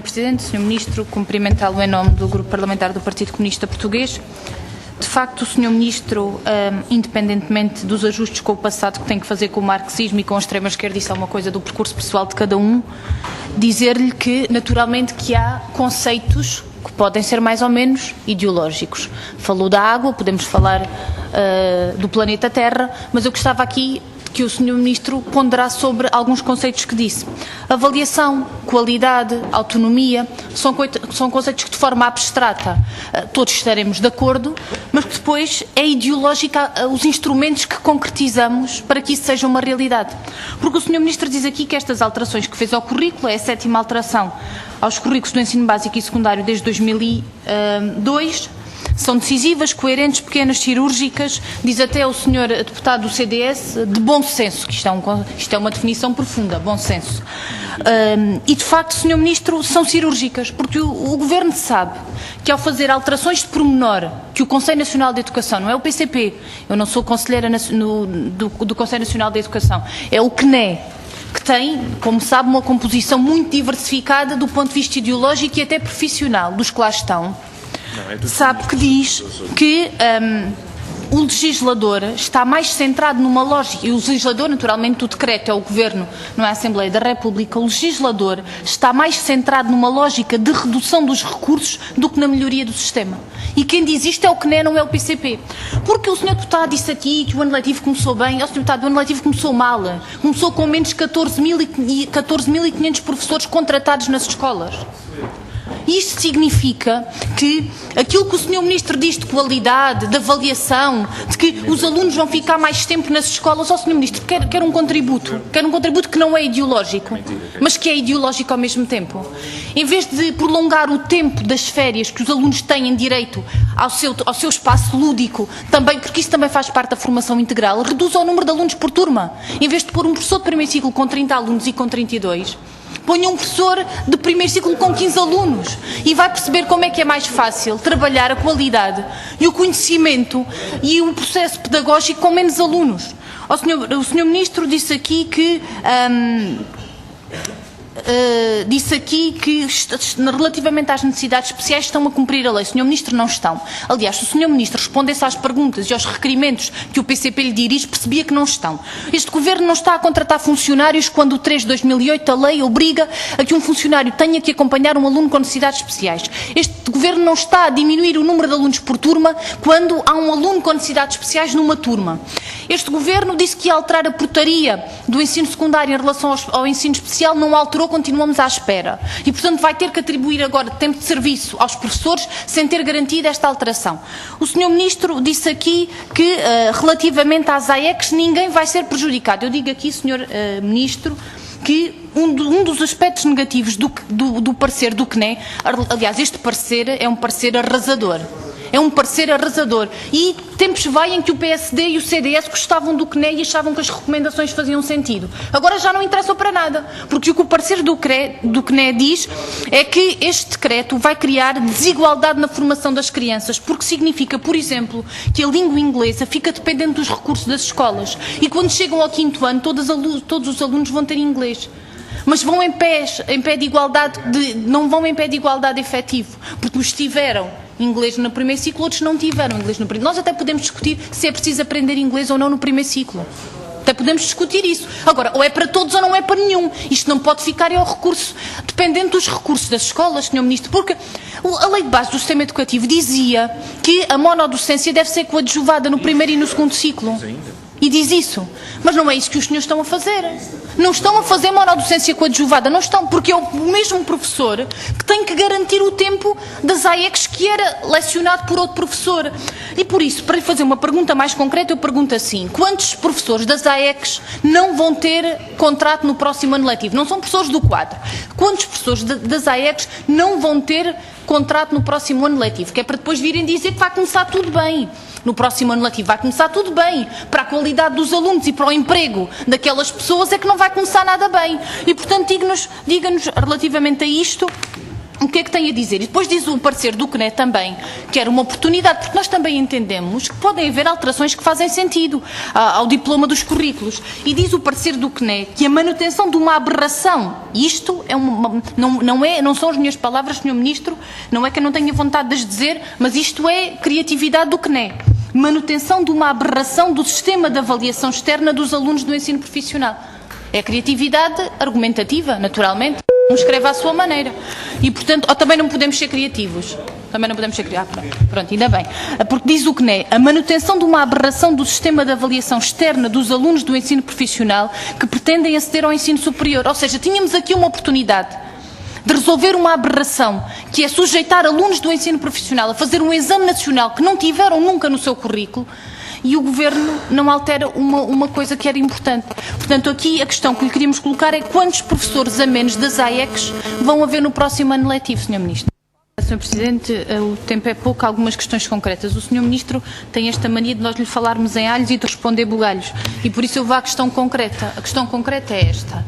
Presidente, Sr. Ministro, cumprimentá-lo em nome do Grupo Parlamentar do Partido Comunista Português. De facto, o Sr. Ministro, independentemente dos ajustes com o passado que tem que fazer com o marxismo e com a extrema-esquerda, isso é uma coisa do percurso pessoal de cada um, dizer-lhe que, naturalmente, que há conceitos que podem ser mais ou menos ideológicos. Falou da água, podemos falar do planeta Terra, mas eu gostava aqui que o Sr. Ministro ponderar sobre alguns conceitos que disse. Avaliação, qualidade, autonomia, são conceitos que de forma abstrata todos estaremos de acordo, mas que depois é ideológica os instrumentos que concretizamos para que isso seja uma realidade. Porque o Sr. Ministro diz aqui que estas alterações que fez ao currículo, é a 7ª alteração aos currículos do ensino básico e secundário desde 2002, são decisivas, coerentes, pequenas, cirúrgicas, diz até o Sr. Deputado do CDS, de bom senso, que isto é uma definição profunda, bom senso. E de facto, Sr. Ministro, são cirúrgicas, porque o Governo sabe que ao fazer alterações de pormenor, que o Conselho Nacional de Educação, não é o PCP, eu não sou conselheira do Conselho Nacional de Educação, é o CNE, que tem, como sabe, uma composição muito diversificada do ponto de vista ideológico e até profissional dos que lá estão. Sabe que diz que o legislador está mais centrado numa lógica, e o legislador, naturalmente, o decreto é o Governo, não é a Assembleia da República, o legislador está mais centrado numa lógica de redução dos recursos do que na melhoria do sistema. E quem diz isto é o CNE, não é o PCP. Porque o Sr. Deputado disse aqui que o ano letivo começou bem, o Sr. Deputado, o ano letivo começou mal, começou com menos de 14.500 professores contratados nas escolas. Isto significa que aquilo que o Sr. Ministro diz de qualidade, de avaliação, de que os alunos vão ficar mais tempo nas escolas, Sr. Ministro, quer um contributo que não é ideológico, mas que é ideológico ao mesmo tempo. Em vez de prolongar o tempo das férias que os alunos têm direito ao seu espaço lúdico, também, porque isso também faz parte da formação integral, reduza o número de alunos por turma. Em vez de pôr um professor de primeiro ciclo com 30 alunos e com 32, ponha um professor de primeiro ciclo com 15 alunos e vai perceber como é que é mais fácil trabalhar a qualidade e o conhecimento e o processo pedagógico com menos alunos. O Sr. Ministro disse aqui que relativamente às necessidades especiais estão a cumprir a lei. O Sr. Ministro não estão. Aliás, se o Sr. Ministro respondesse às perguntas e aos requerimentos que o PCP lhe dirige, percebia que não estão. Este Governo não está a contratar funcionários quando o 3 de 2008 a lei obriga a que um funcionário tenha que acompanhar um aluno com necessidades especiais. Este Governo não está a diminuir o número de alunos por turma quando há um aluno com necessidades especiais numa turma. Este Governo disse que ia alterar a portaria do ensino secundário em relação ao ensino especial, não alterou, continuamos à espera. E, portanto, vai ter que atribuir agora tempo de serviço aos professores sem ter garantido esta alteração. O Sr. Ministro disse aqui que, relativamente às AECs, ninguém vai ser prejudicado. Eu digo aqui, Sr. Ministro, que um dos aspectos negativos do parecer do CNE, aliás, este parecer é um parecer arrasador. É um parecer arrasador. E tempos vai em que o PSD e o CDS gostavam do CNE e achavam que as recomendações faziam sentido. Agora já não interessam para nada, porque o que o parecer do CNE diz é que este decreto vai criar desigualdade na formação das crianças, porque significa, por exemplo, que a língua inglesa fica dependente dos recursos das escolas. E quando chegam ao 5º ano, todos os alunos vão ter inglês. Mas vão em pé de igualdade, não vão em pé de igualdade efetivo, porque os tiveram inglês no primeiro ciclo, outros não tiveram inglês no primeiro. Nós até podemos discutir se é preciso aprender inglês ou não no primeiro ciclo. Até podemos discutir isso. Agora, ou é para todos ou não é para nenhum. Isto não pode ficar ao recurso, dependente dos recursos das escolas, Sr. Ministro, porque a lei de base do sistema educativo dizia que a monodocência deve ser coadjuvada no primeiro e no segundo ciclo. E diz isso. Mas não é isso que os senhores estão a fazer. Não estão a fazer monodocência coadjuvada, não estão, porque é o mesmo professor que tem que garantir o tempo das AECs que era lecionado por outro professor. E por isso, para lhe fazer uma pergunta mais concreta, eu pergunto assim: quantos professores das AECs não vão ter contrato no próximo ano letivo? Não são professores do quadro. Quantos professores das AECs não vão ter contrato no próximo ano letivo? Que é para depois virem dizer que vai começar tudo bem. No próximo ano letivo vai começar tudo bem. Para a qualidade dos alunos e para o emprego daquelas pessoas é que não vai começar nada bem. E, portanto, diga-nos relativamente a isto o que é que tem a dizer? E depois diz o parecer do CNE também, que era uma oportunidade, porque nós também entendemos que podem haver alterações que fazem sentido ao diploma dos currículos. E diz o parecer do CNE que a manutenção de uma aberração, isto é não são as minhas palavras, Sr. Ministro, não é que eu não tenha vontade de as dizer, mas isto é criatividade do CNE. Manutenção de uma aberração do sistema de avaliação externa dos alunos do ensino profissional. É criatividade argumentativa, naturalmente. Um escreve à sua maneira. E, portanto, também não podemos ser criativos. Também não podemos ser criativos. Pronto, ainda bem. Porque diz o CNE, a manutenção de uma aberração do sistema de avaliação externa dos alunos do ensino profissional que pretendem aceder ao ensino superior. Ou seja, tínhamos aqui uma oportunidade de resolver uma aberração, que é sujeitar alunos do ensino profissional a fazer um exame nacional que não tiveram nunca no seu currículo, e o Governo não altera uma coisa que era importante. Portanto, aqui a questão que lhe queríamos colocar é quantos professores a menos das AECs vão haver no próximo ano letivo, Sr. Ministro? Sr. Presidente, o tempo é pouco, algumas questões concretas. O Sr. Ministro tem esta mania de nós lhe falarmos em alhos e de responder bugalhos. E por isso eu vou à questão concreta. A questão concreta é esta.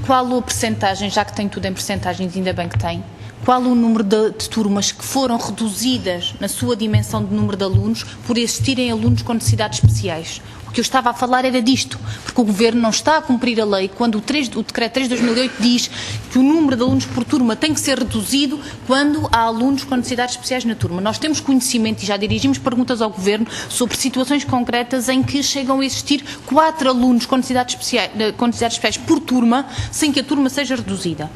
Qual a percentagem, já que tem tudo em percentagens, ainda bem que tem, qual o número de turmas que foram reduzidas na sua dimensão de número de alunos por existirem alunos com necessidades especiais? O que eu estava a falar era disto, porque o Governo não está a cumprir a lei quando o Decreto 3 de 2008 diz que o número de alunos por turma tem que ser reduzido quando há alunos com necessidades especiais na turma. Nós temos conhecimento e já dirigimos perguntas ao Governo sobre situações concretas em que chegam a existir 4 alunos com necessidades especiais por turma, sem que a turma seja reduzida.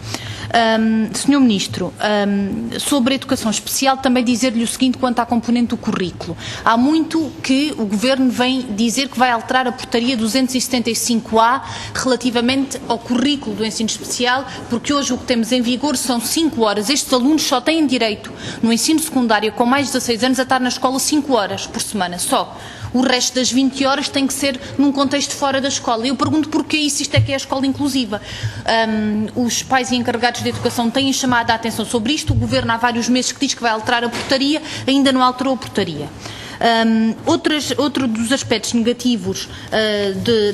Sr. Ministro, sobre a educação especial, também dizer-lhe o seguinte quanto à componente do currículo. Há muito que o Governo vem dizer que vai alterar a portaria 275A relativamente ao currículo do ensino especial, porque hoje o que temos em vigor são 5 horas. Estes alunos só têm direito, no ensino secundário com mais de 16 anos, a estar na escola 5 horas por semana, só. O resto das 20 horas tem que ser num contexto fora da escola. Eu pergunto porquê isso, isto é que é a escola inclusiva. Os pais e encarregados de educação têm chamado a atenção sobre isto. O Governo há vários meses que diz que vai alterar a portaria, ainda não alterou a portaria. Outro dos aspectos negativos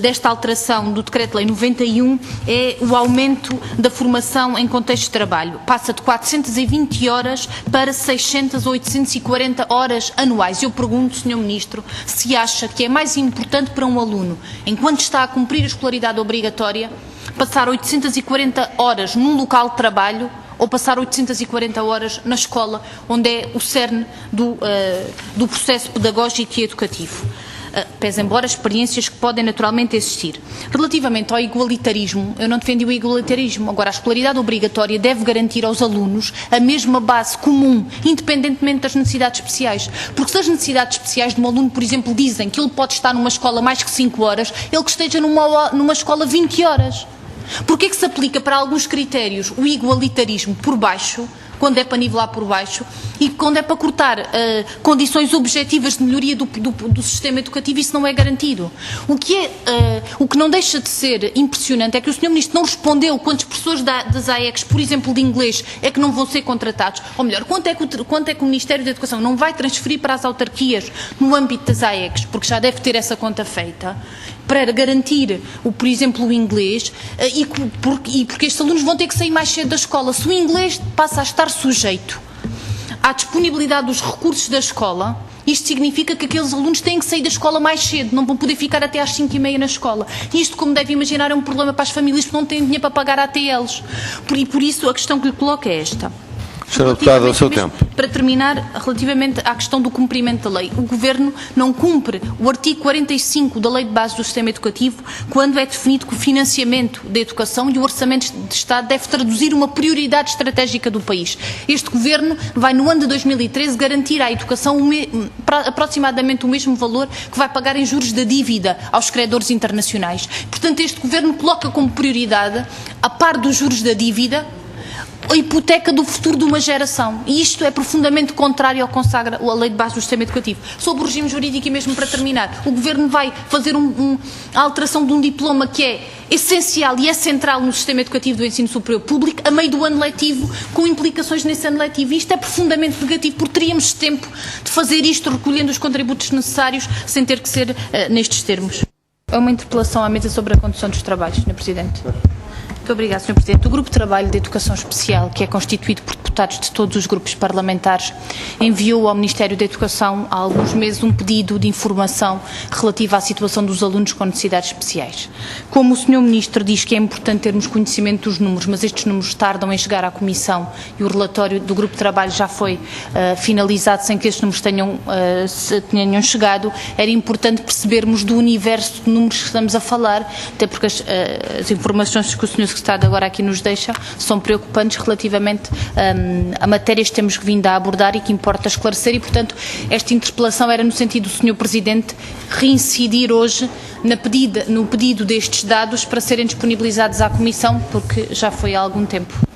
desta alteração do Decreto-Lei 91 é o aumento da formação em contexto de trabalho. Passa de 420 horas para 600 ou 840 horas anuais. Eu pergunto, Sr. Ministro, se acha que é mais importante para um aluno, enquanto está a cumprir a escolaridade obrigatória, passar 840 horas num local de trabalho ou passar 840 horas na escola, onde é o cerne do processo pedagógico e educativo. Pese embora experiências que podem naturalmente existir. Relativamente ao igualitarismo, eu não defendi o igualitarismo. Agora, a escolaridade obrigatória deve garantir aos alunos a mesma base comum, independentemente das necessidades especiais. Porque se as necessidades especiais de um aluno, por exemplo, dizem que ele pode estar numa escola mais que 5 horas, ele que esteja numa escola 20 horas. Porque é que se aplica para alguns critérios o igualitarismo por baixo, quando é para nivelar por baixo, e quando é para cortar condições objetivas de melhoria do sistema educativo, isso não é garantido. O que não deixa de ser impressionante é que o Sr. Ministro não respondeu quantos professores das AECs, por exemplo, de inglês, é que não vão ser contratados, ou melhor, quanto é que o Ministério da Educação não vai transferir para as autarquias no âmbito das AECs, porque já deve ter essa conta feita, para garantir, por exemplo, o inglês, porque estes alunos vão ter que sair mais cedo da escola. Se o inglês passa a estar sujeito à disponibilidade dos recursos da escola, isto significa que aqueles alunos têm que sair da escola mais cedo, não vão poder ficar até às 5h30 na escola. Isto, como deve imaginar, é um problema para as famílias, porque não têm dinheiro para pagar ATLs. Por isso, a questão que lhe coloco é esta. Senhora Deputada, o seu tempo. Para terminar, relativamente à questão do cumprimento da lei, o Governo não cumpre o artigo 45 da Lei de Base do Sistema Educativo, quando é definido que o financiamento da educação e o orçamento de Estado deve traduzir uma prioridade estratégica do país. Este Governo vai, no ano de 2013, garantir à educação aproximadamente o mesmo valor que vai pagar em juros da dívida aos credores internacionais. Portanto, este Governo coloca como prioridade, a par dos juros da dívida, a hipoteca do futuro de uma geração. E isto é profundamente contrário ao que consagra a Lei de Base do Sistema Educativo. Sobre o regime jurídico, e mesmo para terminar, o Governo vai fazer a alteração de um diploma que é essencial e é central no sistema educativo do ensino superior público, a meio do ano letivo, com implicações nesse ano letivo. E isto é profundamente negativo, porque teríamos tempo de fazer isto recolhendo os contributos necessários, sem ter que ser nestes termos. É uma interpelação à mesa sobre a condução dos trabalhos, Sr. Presidente. Muito obrigada, Sr. Presidente. O Grupo de Trabalho de Educação Especial, que é constituído por deputados de todos os grupos parlamentares, enviou ao Ministério da Educação há alguns meses um pedido de informação relativa à situação dos alunos com necessidades especiais. Como o Sr. Ministro diz que é importante termos conhecimento dos números, mas estes números tardam em chegar à Comissão e o relatório do Grupo de Trabalho já foi finalizado sem que estes números tenham chegado, era importante percebermos do universo de números que estamos a falar, até porque as informações que o Sr. Secretário agora aqui nos deixa são preocupantes relativamente a matérias que temos vindo a abordar e que importa esclarecer e, portanto, esta interpelação era no sentido do Sr. Presidente reincidir hoje no pedido destes dados para serem disponibilizados à Comissão, porque já foi há algum tempo.